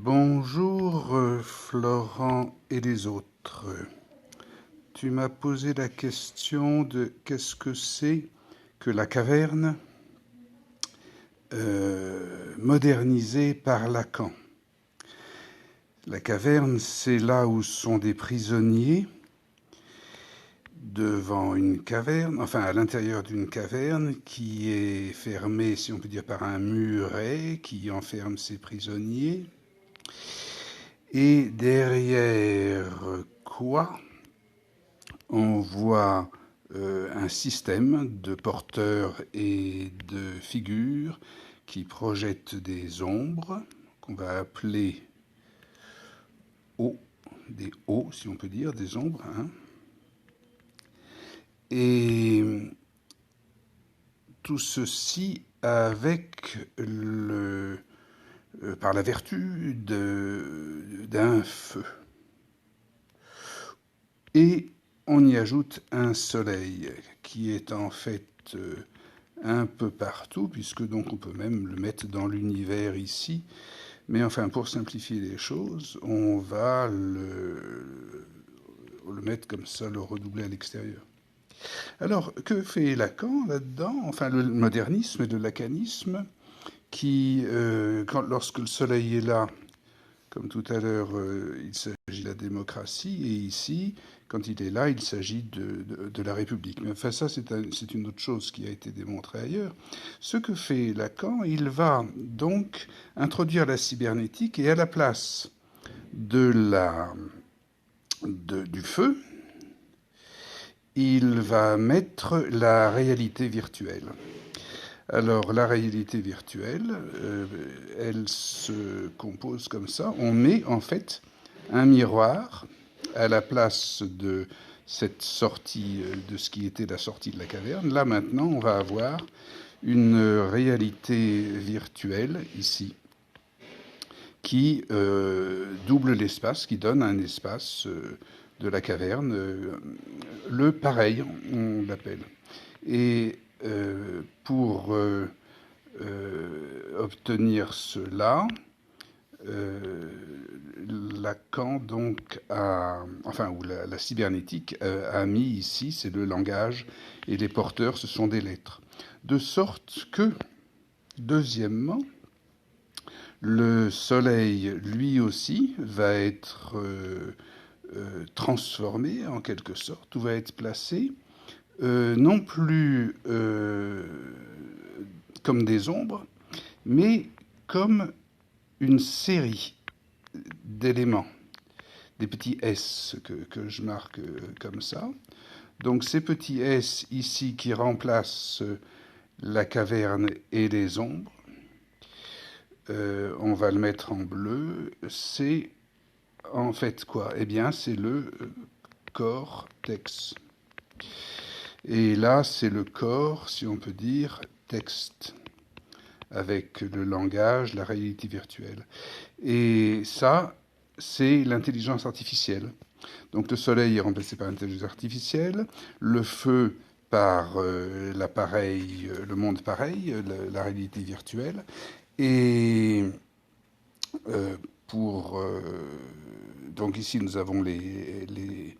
Bonjour Florent et les autres. Tu m'as posé la question de qu'est-ce que c'est que la caverne modernisée par Lacan. La caverne, c'est là où sont des prisonniers devant une caverne, enfin à l'intérieur d'une caverne qui est fermée, si on peut dire, par un muret qui enferme ces prisonniers. Et derrière quoi on voit un système de porteurs et de figures qui projettent des ombres qu'on va appeler des hauts, si on peut dire, des ombres. Et tout ceci avec par la vertu d'un feu. Et on y ajoute un soleil qui est en fait un peu partout, puisque donc on peut même le mettre dans l'univers ici. Mais enfin, pour simplifier les choses, on va le mettre comme ça, le redoubler à l'extérieur. Alors, que fait Lacan là-dedans? Enfin, le modernisme et le lacanisme, qui, lorsque le soleil est là, comme tout à l'heure, il s'agit de la démocratie, et ici, quand il est là, il s'agit de la République. Mais enfin, ça, c'est une autre chose qui a été démontrée ailleurs. Ce que fait Lacan, il va donc introduire la cybernétique, et à la place du feu, il va mettre la réalité virtuelle. Alors, la réalité virtuelle, elle se compose comme ça. On met en fait un miroir à la place de cette sortie, de ce qui était la sortie de la caverne. Là, maintenant, on va avoir une réalité virtuelle, ici, qui double l'espace, qui donne un espace de la caverne, le pareil, on l'appelle. Et pour obtenir cela, Lacan donc ou la cybernétique a mis ici, c'est le langage, et les porteurs, ce sont des lettres. De sorte que, deuxièmement, le soleil, lui aussi, va être transformé en quelque sorte, ou va être placé non plus comme des ombres, mais comme une série d'éléments, des petits S que je marque comme ça. Donc ces petits S ici qui remplacent la caverne et les ombres, on va le mettre en bleu, c'est en fait quoi? Eh bien c'est le cortex. Et là, c'est le corps, si on peut dire, texte, avec le langage, la réalité virtuelle. Et ça, c'est l'intelligence artificielle. Donc le soleil est remplacé par l'intelligence artificielle, le feu par l'appareil, le monde pareil, la réalité virtuelle, et donc ici nous avons les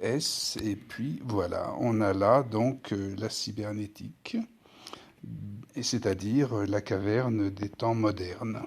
S, et puis voilà, on a là donc la cybernétique, et c'est-à-dire la caverne des temps modernes.